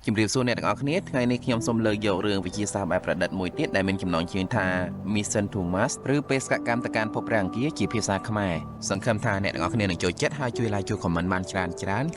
ជំរាបសួរអ្នកទាំងអស់គ្នាថ្ងៃនេះខ្ញុំសូមលើកយករឿងវិទ្យាសាស្ត្របែបប្រឌិតមួយទៀតដែលមានចំណងជើងថា Mission to Mars ឬបេសកកម្មទៅកាន់ភពព្រះអង្គារជាភាសាខ្មែរសង្ឃឹមថាអ្នកទាំងអស់គ្នានឹងចូលចិត្តហើយជួយ like ជួយ comment បានច្រើន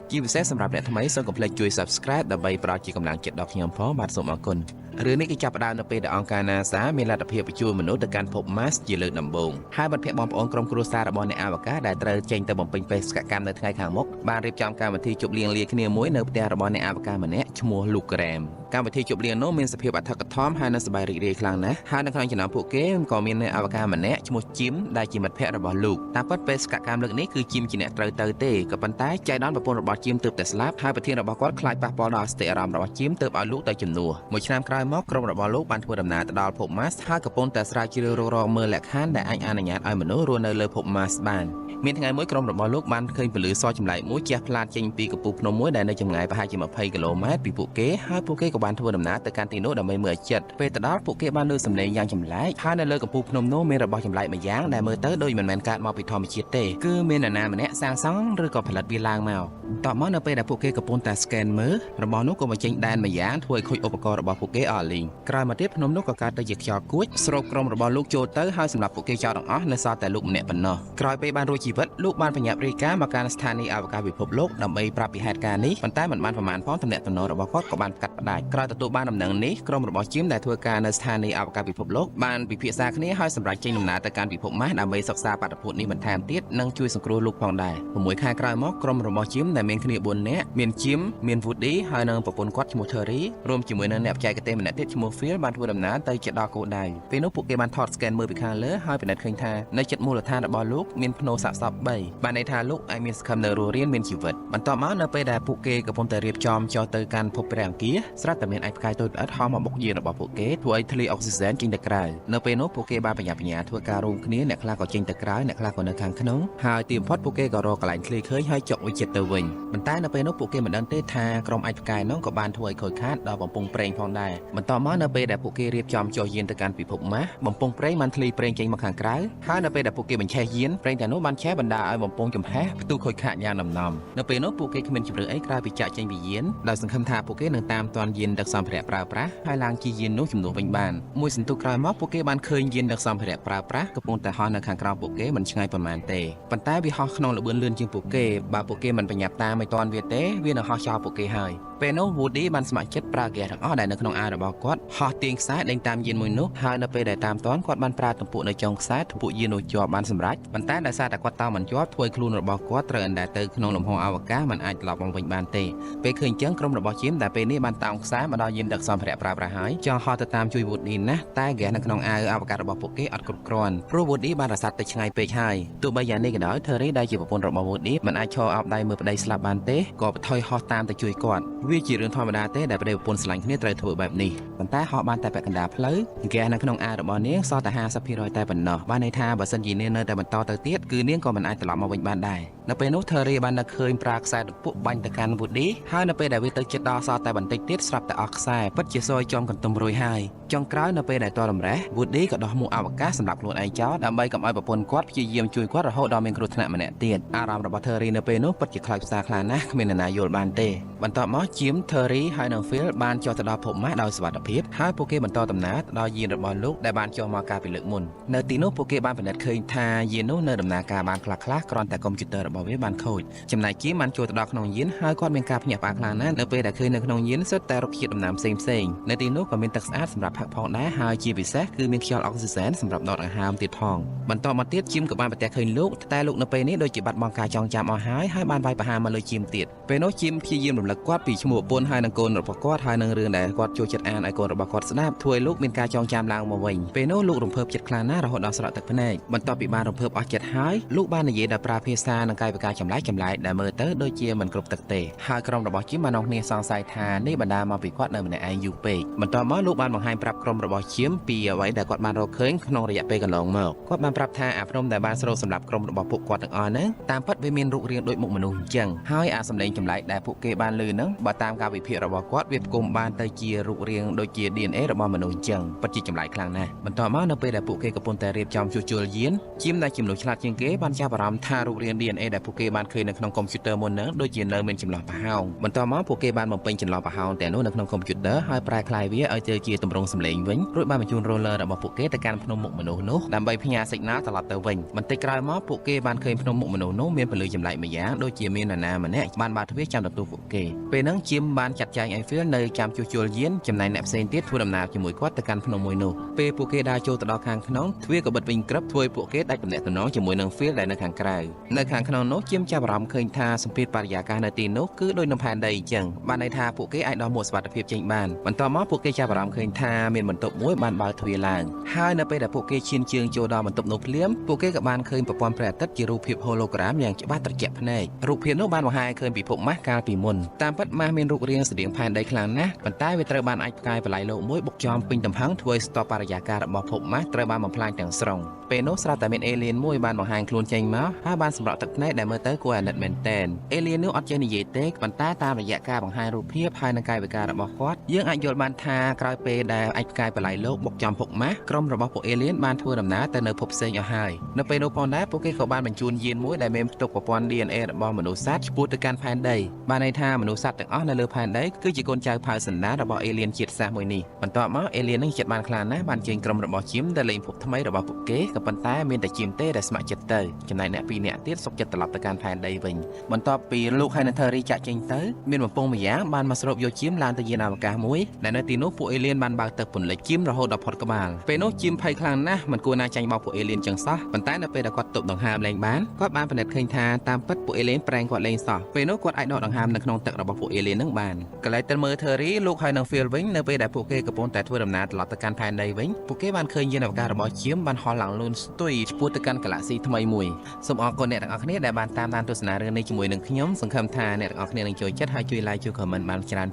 ជាពិសេសសម្រាប់អ្នកថ្មីសូមកុំភ្លេចជួយ subscribe ដើម្បីផ្ដល់ជាកម្លាំងចិត្តដល់ខ្ញុំផងបាទសូមអរគុណរឿងនេះគឺចាប់ផ្ដើមនៅពេលដែលអង្គការ NASA មានលទ្ធភាពបញ្ជូនមនុស្សទៅកាន់ភព Mars ជាលើកដំបូងហើយមិត្តភ័ក្តិបងប្អូនក្រុមគ្រួសាររបស់អ្នកអវកាសដែលត្រូវចេញទៅបំពេញបេសកកម្មនៅថ្ងៃខាងមុខបានរៀបចំកម្មវិធីជប់លៀងលាគ្នាមួយនៅផ្ទះរបស់អ្នកអវកាសម្នាក់ឈ្មោះ Luke Graham កម្មវិធីជប់លៀងនោះមានសភាពអធិកអធមហើយនិងសប្បាយរីករាយខ្លាំងណាស់ហើយនៅក្នុងចំណោមពួកគេក៏មានអ្នកអវកាសម្នាក់ឈ្មោះ Jim ដែលជាមិត្តភ័ក្តិរបស់ Luke តាមពិតបេសកកម្មលើកនេះគឺ Jim ជាអ្នកត្រូវទៅទេក៏ប៉ុន្តែចៃដន្យប្រពន្ធរបស់ Jim ទើបតែស្លាប់ហើយប្រធានរបស់គាត់ខ្លាចប៉ះពាល់ដល់អស្តិអារម្មណ៍របស់ Jim ទើបឲ្យ Luke ទៅជំនួសមួយឆ្នាំក្រោយមកក្រុមរបស់ Luke បានធ្វើដំណើរទៅដល់ភព Mars ហើយកំពុងតែស្រាវជ្រាវរកមើលលក្ខខណ្ឌដែលអាចអនុញ្ញាតឲ្យមនុស្សរស់នៅលើភព Mars បានមានថ្ងៃមួយក្រុមរបស់ Luke បានឃើញពន្លឺសចម្លែកមួយជះផ្លាតចេញពីកំពូលភ្នំមួយដែលនៅចម្ងាយប្រហែលជា20គីឡូម៉ែត្រពីពួកគេហើយពួកគេក៏បានធ្វើដំណើរទៅកាន់ទីនោះដើម្បីមើលឲ្យជិតពេលទៅដល់ពួកគេបានឮសំឡេងយ៉ាងចម្លែកហើយនៅលើកំពូលភ្នំនោះមានរបស់ចម្លែកម្យ៉ាងដែលមើលទៅដូចមិនមែនកើតមកពីធម្មជាតិទេគឺមាននរណាម្នាក់សាងសង់ឬក៏ផលិតវាឡើងមកតបមកនៅពេលដែលពួកគេកំពុងតែ scan មើលរបស់នោះក៏បញ្ចេញដែនម្យ៉ាងធ្វើឲ្យខូចឧបករណ៍របស់ពួកគេអស់លីងក្រោយមកទៀតភ្នំនោះក៏កើតទៅជាខ្យល់គួចស្រូបក្រុមរបស់ Luke ចូលទៅហើយសម្រាប់ពួកគេចោលទាំងអស់នៅសល់តែ Luke ម្នាក់ប៉ុណ្ណោះក្រោយពេលបានរួចជីវិត Luke បានបញ្ញាប់រាយការណ៍មកកាន់ស្ថានីយ៍អវកាសពិភពលោកដើម្បីប្រាប់ពីហេតុការណ៍នេះប៉ុន្តែមិនបានប្រមាណផងទំនាក់ទំនងរបស់គាត់ក៏បានកាត់ផ្ដាច់ក្រោយទទួលបានដំណឹងនេះក្រុមរបស់ Jim ដែលធ្វើការនៅស្ថានីយ៍អវកាសពិភពលោកបានពិភាក្សាគ្នាហើយសម្រេចចេញដំណើរទៅកាន់ពិភព Mars ដើម្បីសិក្សាបាតុភូតនេះបន្ថែមទៀតនិងជួយសង្គ្រោះ Luke ផងដែរ6ខែក្រោយមកក្រុមរបស់ Jim ដែលមានគ្នា4នាក់មាន Jim មាន Woody ហើយនិងប្រពន្ធគាត់ឈ្មោះ Terry រួមជាមួយនឹងអ្នកបច្ចេកទេសម្នាក់ទៀតឈ្មោះ Phil បានធ្វើដំណើរទៅជិតដល់គោលដៅពេលនោះពួកគេបានថត scan មើលពីខាងលើហើយពិនិត្យឃើញថានៅជិតមូលដ្ឋានរបស់ Luke មានភ្នូរសាកសព3បានន័យថា Luke អាចមានសង្ឃឹមនៅរស់រានមានជីវិតបន្ទាប់មកនៅពេលដែលពួកគេកំពុងតែរៀបចំចុះទៅកាន់ភពព្រះអង្គារស្រាប់តែមានឯកផ្កាយតូចល្អិតហោះមកបុកយានរបស់ពួកគេធ្វើឲ្យធ្លាយអុកស៊ីសែនចេញទៅក្រៅនៅពេលនោះពួកគេបានបញ្ញាបញ្ញាធ្វើការរួមគ្នាអ្នកខ្លះក៏ចេញទៅក្រៅអ្នកខ្លះក៏នៅខាងក្នុងហើយទីបំផុតពួកគេក៏រកកន្លែងឃ្លាឃើញហើយចុកវិចិត្រទៅវិញប៉ុន្តែនៅពេលនោះពួកគេមិនដឹងទេថាក្រុមឯកផ្កាយនោះក៏បានធ្វើឲ្យខូចខាតដល់បំពង់ប្រេងផងដែរបន្ទាប់មកនៅពេលដែលពួកគេរៀបចំចុះយានទៅកាន់ពិភព Mars បំពង់ប្រេងបានធ្លាយប្រេងចេញមកខាងក្រៅហើយនៅពេលដែលពួកគេបញ្ឆេះយានប្រេងទាំងនោះបានឆេះបណ្ដាលឲ្យបំពង់ចំហេះផ្ទុះខូចខាតយ៉ាងដំណំនៅពេលនោះពួកគេគ្មានជំរឿអីក្រៅពីចាក់ចេញពីយានដោយសង្ឃឹមថាពួកគេនឹងតាមទាន់យានដឹកសម្ភារៈប្រើប្រាស់ហើយឡើងជិះយាននោះជំនួសវិញបានមួយសន្ទុះក្រោយមកពួកគេបានឃើញយានដឹកសម្ភារៈប្រើប្រាស់កំពុងតែហោះនៅខាងក្រោមពួកគេមិនឆ្ងាយប៉ុន្មានទេប៉ុន្តែវាហោះក្នុងល្បឿនលឿនជាងពួកគេបើពួកគេមិនបញ្ញាប់តាមមិនទាន់វាទេវានឹងហោះចោលពួកគេហើយពេលនោះ Woody បានស្ម័គ្រចិត្តប្រើហ្គាសទាំងអស់ដែលនៅក្នុងអាវរបស់គាត់ហោះទាញខ្សែដេញតាមយានមួយនោះហើយនៅពេលដែលតាមទាន់គាត់បានប្រើទំពក់នៅចុងខ្សែទំពក់យាននោះជាប់បានសម្រេចប៉ុន្តែដោយសារតែគាត់តមិនជាប់ធ្វើឲ្យខ្លួនរបស់គាត់ត្រូវអណ្ដែតទៅក្នុងលំហអវកាសមិនអាចត្រឡប់មកវិញបានទេពេលឃើញចឹងក្រុមរបស់ Jim ដែលពេលនេះបានតោងខ្សែមកដល់យានដឹកសម្ភារៈប្រើប្រាស់ហើយចង់ហោះទៅតាមជួយ Woody ណាស់តែហ្គាសនៅក្នុងអាវអវកាសរបស់ពួកគេអត់គ្រប់គ្រាន់ព្រោះ Woody បានរសាត់ទៅឆ្ងាយពេកហើយទោះបីយ៉ាងនេះក៏ដោយ Terry ដែលជាប្រពន្ធរបស់ Woody មិនអាចឈរអោបដៃមើលប្តីស្លាប់បានទេក៏បន្ថយហោះតាមទៅជួយគាត់វាជារឿងធម្មតាទេដែលប្តីប្រពន្ធស្រឡាញ់គ្នាត្រូវធ្វើបែបនេះប៉ុន្តែហោះបានតែពាក់កណ្ដាលផ្លូវហ្គាសនៅក្នុងអាវរបស់នាងសល់តែ 50% តែប៉ុណ្ណោះបានន័យថាបើសិនជានាងនៅតែបន្តទៅទៀតគឺនាងក៏មិនអាចត្រឡប់មកវិញបានដែរនៅពេលនោះ Terry បាននឹកឃើញប្រើខ្សែទំពក់បាញ់ទៅកាន់ Woody ហើយនៅពេលដែលវាទៅជិតដល់សល់តែបន្តិចទៀតស្រាប់តែអស់ខ្សែពិតជាសយចំកន្ទុំរួយហើយចុងក្រោយនៅពេលដែលទាល់រំលេះ Woody ក៏ដោះមួកអវកាសសម្រាប់ខ្លួនឯងចោលដើម្បីកុំឲ្យប្រពន្ធគាត់ព្យាយាមជួយគាត់រហូតដល់មានគ្រោះថ្នាក់ម្នាក់ទៀតអារម្មណ៍របស់ Terry នៅពេលនោះពិតជាខ្លោចផ្សាខ្លាំងណាស់គ្មាននរណាយល់បានទេបន្ទាប់មក Jim Terry ហើយនិង Phil បានចុះទៅដល់ភព Mars ដោយសុវត្ថិភាពហើយពួកគេបន្តដំណើរដល់យានរបស់លោកដែលបានចុះមកកាលពីលើកមុននៅទីនោះពួកគេបានពិនិត្យឃើញថាយាននោះនៅដំណើរការបានខ្លះៗគ្រាន់តែកុំព្យូទ័ររបស់វាបានខូចចំណែក Jim បានចូលទៅដល់ក្នុងយានហើយគាត់មានការភ្ញាក់ផ្អើលខ្លាំងណាស់នៅពេលដែលឃើញនៅក្នុងយានសុទ្ធតែរុក្ខជាតិដំណាំផ្សេងៗនៅទីនោះក៏មានទឹកស្អាតសម្រាប់ផឹកផងដែរហើយជាពិសេសគឺមានខ្យល់អុកស៊ីសែនសម្រាប់ដកដង្ហើមទៀតផងបន្តមកទៀត Jim ក៏បានប្រទះឃើញលោកតែលោកនៅពេលនេះដូចជាបាត់បង់ការចងចាំអស់ហើយបានវាយប្រហារមកលើ Jim ទៀតពេលនោះ Jim ព្យាយាមរំលឹកគាត់ពីឈ្មោះប្រពន្ធហើយនិងកូនរបស់គាត់ហើយនឹងរឿងដែលគាត់ចូលចិត្តអានឲ្យកូនរបស់គាត់ស្ដាប់ធ្វើឲ្យលោកមានការចងចាំឡើងមកវិញពេលនោះលោករំភើបចិត្តខ្លាំងណាស់រហូតដល់ស្រក់ទឹកភ្នែកបន្ទាប់ពីបានរំភើបអស់ចិត្តហើយលោកបាននិយាយដល់ប្រើភាសានិងកាយវិការចម្លែកដែលមើលទៅដូចជាមិនគ្រប់ទឹកទេហើយក្រុមរបស់ Jim បាននាំគ្នាសង្ស័យថានេះបណ្ដាលមកពីគាត់នៅម្នាក់ឯងយូរពេកបន្ទាប់មកលោកបានបង្ហាញប្រាប់ក្រុមរបស់ Jim ពីអ្វីដែលគាត់បានរកឃើញក្នុងរយៈពេលកន្លងមកគាត់បានប្រាប់ថាអាភ្នំដែលបានស្រូបសម្រាប់ក្រុមរបស់ពួកគាត់ទាំងអស់ហ្នឹងតាមពិតវាមានរូបរាងដូចមុខមនុស្សអញ្ចឹងហើយអាសម្លេងចម្លែកដែលពួកគេបានឮហ្នឹងបើ តាមការវិភាគរបស់គាត់វាផ្គុំបានទៅជារូបរាងដូចជា DNA របស់មនុស្សអញ្ចឹងពិតជាចម្លែកខ្លាំងណាស់បន្ទាប់មកនៅពេលដែលពួកគេកំពុងតែរៀបចំជួសជុលយានជីមដែលជាមនុស្សឆ្លាតជាងគេបានចាប់អារម្មណ៍ថារូបរាង DNA ដែលពួកគេបានឃើញនៅក្នុងកុំព្យូទ័រមុនហ្នឹងដូចជានៅមានចន្លោះប្រហោងបន្ទាប់មកពួកគេបានបំពេញចន្លោះប្រហោងទាំងនោះនៅក្នុងកុំព្យូទ័រហើយប្រែក្លាយវាឲ្យទៅជាទម្រង់សម្លេងវិញរួចបានបញ្ជូន roller របស់ពួកគេទៅកាន់ភ្នំមុខមនុស្សនោះដើម្បីផ្ញើ signal ត្រឡប់ទៅវិញបន្តិចក្រោយមកពួកគេបានឃើញភ្នំមុខមនុស្សនោះមានពន្លឺចម្លែកម្យ៉ាងដូចជាមាននរណាម្នាក់បានបើកទ្វារចាំទទួលពួកគេពេលហ្នឹងជីមបានចាត់ចែងឲ្យ Phil នៅចាំជួសជុលយានចំណែកអ្នកផ្សេងទៀតធ្វើដំណើរជាមួយគាត់ទៅកាន់ភ្នំមួយនោះពេលពួកគេដើរចូលទៅដល់ខាងក្នុងទ្វារក៏បិទវិញក្រឹបធ្វើឲ្យពួកគេដាច់ទំនាក់ទំនងជាមួយនឹង Phil ដែលនៅខាងក្រៅនៅខាងក្នុងនោះជីមចាប់អារម្មណ៍ឃើញថាសម្ពាធបរិយាកាសនៅទីនោះគឺដូចនឹងផែនដីអញ្ចឹងបានន័យថាពួកគេអាចដោះមួកសុវត្ថិភាពចេញបានបន្ទាប់មកពួកគេចាប់អារម្មណ៍ឃើញថាមានបន្ទប់មួយបានបើកទ្វារឡើងហើយនៅពេលដែលពួកគេឈានជើងចូលដល់បន្ទប់នោះភ្លាមពួកគេក៏បានឃើញប្រព័ន្ធព្រះអាទិត្យជារូបភាព hologram យ៉ាងច្បាស់ត្រជាក់ភ្នែករូបភាពនោះបានបង្ហាញឃើញពិភពម៉ាស់កាលពីមុនតាមពិតម៉ាស់មានរូបរាងស្តៀងផែនដីខ្លាំងណាស់ប៉ុន្តែវាត្រូវបានអាចផ្កាយបល័យលោកមួយបុកចំពេញទំហឹងធ្វើឲ្យស្ទប់បរិយាកាសរបស់ភពម៉ាស់ត្រូវបានបំផ្លាញទាំងស្រុងពេលនោះស្រាប់តែមានអេលៀនមួយបានបង្ហាញខ្លួនចេញមកហើយបានសម្រក់ទឹកភ្នែកដែលមើលទៅគួរអាណិតមែនទែនអេលៀននោះអត់ចេះនិយាយទេប៉ុន្តែតាមរយៈការបង្ហាញរូបភាពហើយនិងកាយវិការរបស់គាត់យើងអាចយល់បានថាក្រោយពេលដែលអាចផ្កាយបល័យលោកបុកចំភពម៉ាស់ក្រុមរបស់ពួកអេលៀនបានធ្វើដំណើរទៅនៅភពផ្សេងអស់ហើយនៅពេលនោះផងដែរពួកគេក៏បានបញ្ជូនយានមួយដែលមានផ្ទុកប្រព័ន្ធ DNA របស់មនុស្សសត្វឆ្ពោះទៅកាន់ផែនដីបានន័យថាមនុស្សសត្វទាំងអស់នៅលើផែនដីគឺជាកូនចៅផៅសន្តានរបស់អេលៀនជាតិសាសន៍មួយនេះបន្ទាប់មកអេលៀននឹងចិត្តបានខ្លាំងណាស់បានជើញក្រុមរបស់ជីមទៅលេងភពថ្មីរបស់ពួកគេក៏ប៉ុន្តែមានតែជីមទេដែលស្ម័គ្រចិត្តទៅចំណែកអ្នកពីរនាក់ទៀតសុខចិត្តត្រឡប់ទៅកាន់ផែនដីវិញបន្ទាប់ពីលោកហើយនិង Terry ចាក់ចេញទៅមានបំពង់ម្យ៉ាងបានមកស្រូបយកជីមឡើងទៅយានអវកាសមួយដែលនៅទីនោះពួកអេលៀនបានបើកទឹកពន្លិចជីមរហូតដល់ផុតក្បាលពេលនោះជីមភ័យខ្លាំងណាស់មិនគួរណាចាញ់បោកពួកអេលៀនចឹងសោះប៉ុន្តែនៅពេលដែលគាត់ទប់ដង្ហើមលេងបានគាត់បានពិនិត្យឃើញថាតាមពិតពួកអេលៀនប្រែងគាត់លេងសោះពេលនោះគាត់អាចដកដង្ហើមនៅក្នុងទឹករបស់ពួកអេលៀននឹងបានកន្លែងទៅមើល Terry លោកហើយនិង Phil វិញនៅពេលដែលពួកគេកំពុងតែធ្វើដំណើរត្រឡប់ទៅកាន់ផែនដីវិញពួកគេបានឃើញយានអវកាសរបស់ជីមបានហោះឡើងលូនស្ទុយឆ្ពោះទៅកាន់កាឡាក់ស៊ីថ្មីមួយសូមអរគុណអ្នកទាំងអស់គ្នាដែលបានតាមដានទស្សនារឿងនេះជាមួយនឹងខ្ញុំសង្ឃឹមថាអ្នកទាំងអស់គ្នានឹងចូលចិត្តហើយជួយ like ជួយ comment បានច្រើន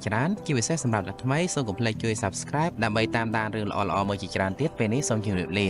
ជាពិសេសសម្រាប់អ្នកថ្មីសូមកុំភ្លេចជួយ subscribe ដើម្បីតាមដានរឿងល្អៗមួយជាច្រើនទៀតពេលនេះសូមជម្រាបលា